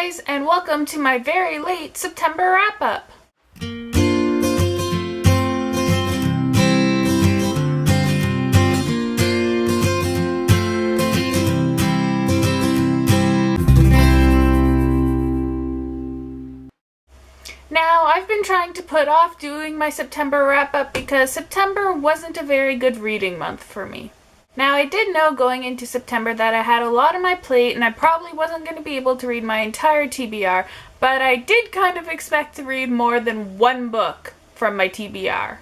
guys, and welcome to my very late September wrap-up. Now, I've been trying to put off doing my September wrap-up because September wasn't a very good reading month for me. Now, I did know going into September that I had a lot on my plate and I probably wasn't going to be able to read my entire TBR, but I did kind of expect to read more than one book from my TBR.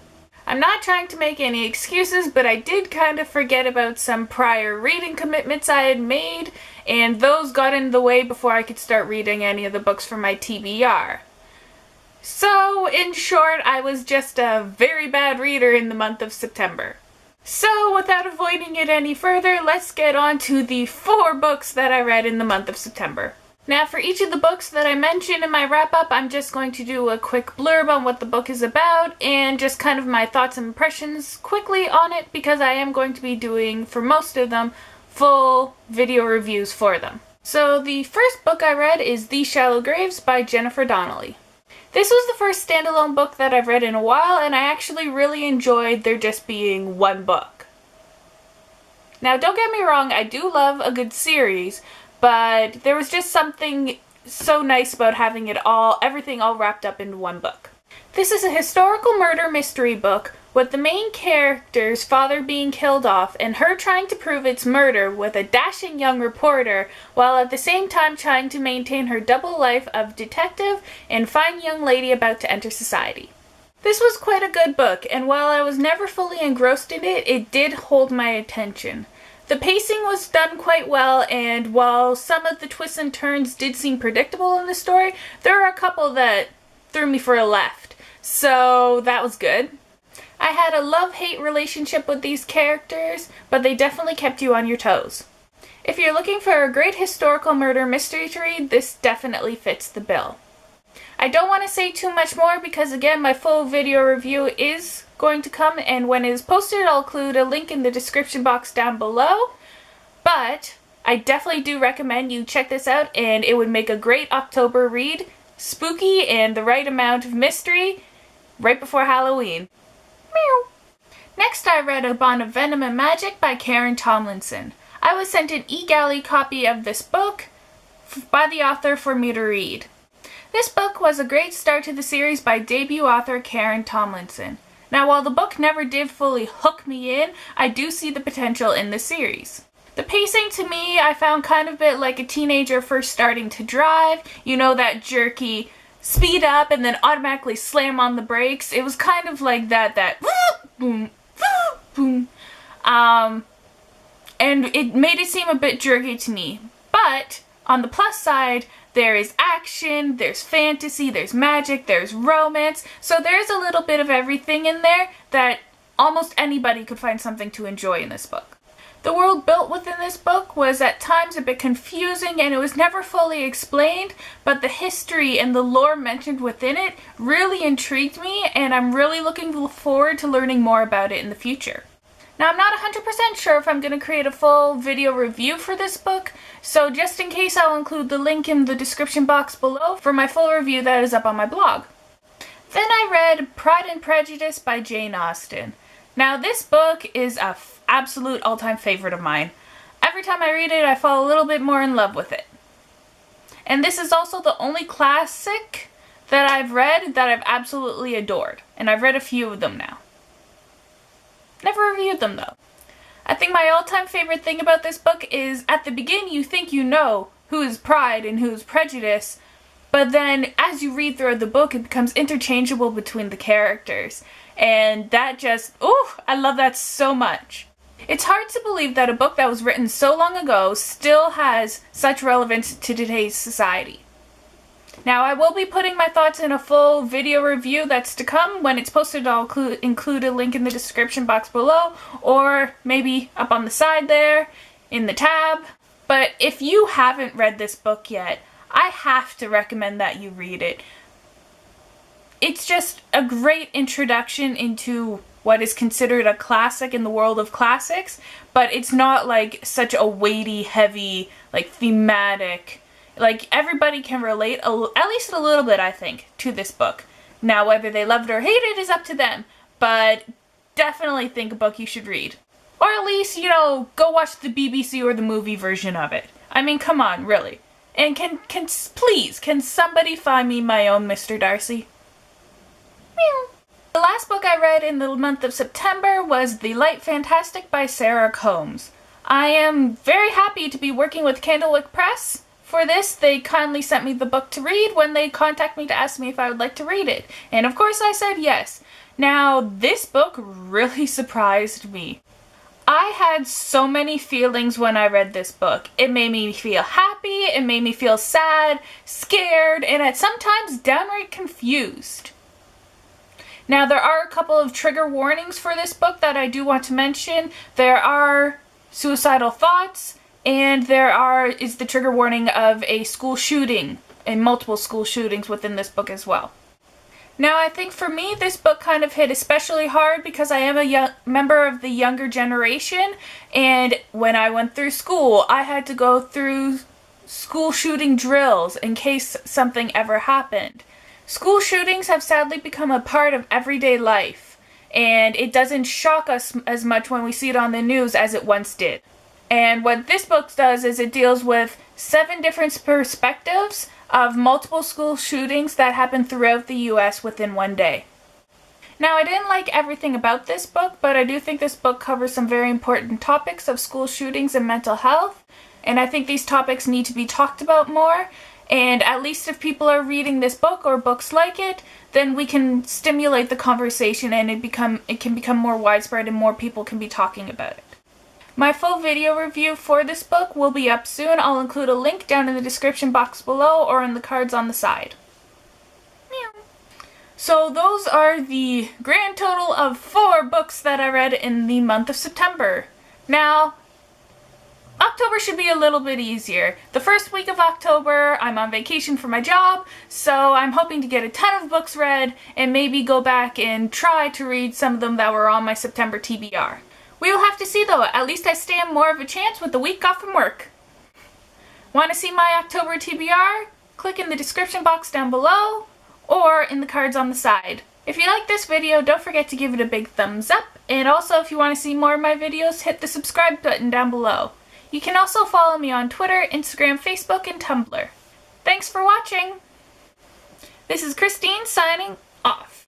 I'm not trying to make any excuses, but I did kind of forget about some prior reading commitments I had made, and those got in the way before I could start reading any of the books from my TBR. So, in short, I was just a very bad reader in the month of September. So, without avoiding it any further, let's get on to the 4 books that I read in the month of September. Now, for each of the books that I mentioned in my wrap-up, I'm just going to do a quick blurb on what the book is about and just kind of my thoughts and impressions quickly on it because I am going to be doing, for most of them, full video reviews for them. So, the first book I read is The Shallow Graves by Jennifer Donnelly. This was the first standalone book that I've read in a while, and I actually really enjoyed there just being one book. Now, don't get me wrong, I do love a good series, but there was just something so nice about having everything all wrapped up in one book. This is a historical murder mystery book with the main character's father being killed off and her trying to prove its murder with a dashing young reporter while at the same time trying to maintain her double life of detective and fine young lady about to enter society. This was quite a good book, and while I was never fully engrossed in it, it did hold my attention. The pacing was done quite well, and while some of the twists and turns did seem predictable in the story, there are a couple that threw me for a left. So that was good. I had a love-hate relationship with these characters, but they definitely kept you on your toes. If you're looking for a great historical murder mystery to read, this definitely fits the bill. I don't want to say too much more because, again, my full video review is going to come, and when it is posted, I'll include a link in the description box down below. But I definitely do recommend you check this out, and it would make a great October read. Spooky and the right amount of mystery right before Halloween. Meow. Next, I read a bond of Venom and Magic by Karen Tomlinson. I was sent an eGalley copy of this book by the author for me to read. This book was a great start to the series by debut author Karen Tomlinson. Now, while the book never did fully hook me in, I do see the potential in the series. The pacing to me, I found kind of a bit like a teenager first starting to drive. You know, that jerky speed up and then automatically slam on the brakes. It was kind of like that boom, boom. And it made it seem a bit jerky to me. But on the plus side, there is action, there's fantasy, there's magic, there's romance. So there's a little bit of everything in there that almost anybody could find something to enjoy in this book. The world built within this book was at times a bit confusing and it was never fully explained, but the history and the lore mentioned within it really intrigued me, and I'm really looking forward to learning more about it in the future. Now, I'm not 100% sure if I'm going to create a full video review for this book, so just in case, I'll include the link in the description box below for my full review that is up on my blog. Then I read Pride and Prejudice by Jane Austen. Now, this book is an absolute all-time favorite of mine. Every time I read it, I fall a little bit more in love with it. And this is also the only classic that I've read that I've absolutely adored. And I've read a few of them now. Never reviewed them, though. I think my all-time favorite thing about this book is at the beginning you think you know who is Pride and who is Prejudice, but then as you read throughout the book, it becomes interchangeable between the characters. And that just, I love that so much. It's hard to believe that a book that was written so long ago still has such relevance to today's society. Now, I will be putting my thoughts in a full video review that's to come. When it's posted, I'll include a link in the description box below, or maybe up on the side there in the tab. But if you haven't read this book yet, I have to recommend that you read it. It's just a great introduction into what is considered a classic in the world of classics, but it's not like such a weighty, heavy, like thematic Like, everybody can relate, at least a little bit, I think, to this book. Now, whether they loved or hated is up to them, but definitely think a book you should read. Or at least, you know, go watch the BBC or the movie version of it. I mean, come on, really. And please, can somebody find me my own Mr. Darcy? Meow. The last book I read in the month of September was The Light Fantastic by Sarah Combs. I am very happy to be working with Candlewick Press. For this, they kindly sent me the book to read when they contacted me to ask me if I would like to read it. And of course I said yes. Now, this book really surprised me. I had so many feelings when I read this book. It made me feel happy, it made me feel sad, scared, and sometimes downright confused. Now, there are a couple of trigger warnings for this book that I do want to mention. There are suicidal thoughts, and there is the trigger warning of a school shooting, and multiple school shootings within this book as well. Now, I think for me, this book kind of hit especially hard because I am a member of the younger generation, and when I went through school, I had to go through school shooting drills in case something ever happened. School shootings have sadly become a part of everyday life, and it doesn't shock us as much when we see it on the news as it once did. And what this book does is it deals with 7 different perspectives of multiple school shootings that happened throughout the US within one day. Now, I didn't like everything about this book, but I do think this book covers some very important topics of school shootings and mental health, and I think these topics need to be talked about more, and at least if people are reading this book or books like it, then we can stimulate the conversation and it can become more widespread and more people can be talking about it. My full video review for this book will be up soon. I'll include a link down in the description box below or in the cards on the side. Meow. So those are the grand total of 4 books that I read in the month of September. Now, October should be a little bit easier. The first week of October, I'm on vacation for my job, so I'm hoping to get a ton of books read and maybe go back and try to read some of them that were on my September TBR. We will have to see though, at least I stand more of a chance with the week off from work. Want to see my October TBR? Click in the description box down below or in the cards on the side. If you like this video, don't forget to give it a big thumbs up, and also if you want to see more of my videos, hit the subscribe button down below. You can also follow me on Twitter, Instagram, Facebook, and Tumblr. Thanks for watching! This is Christine signing off.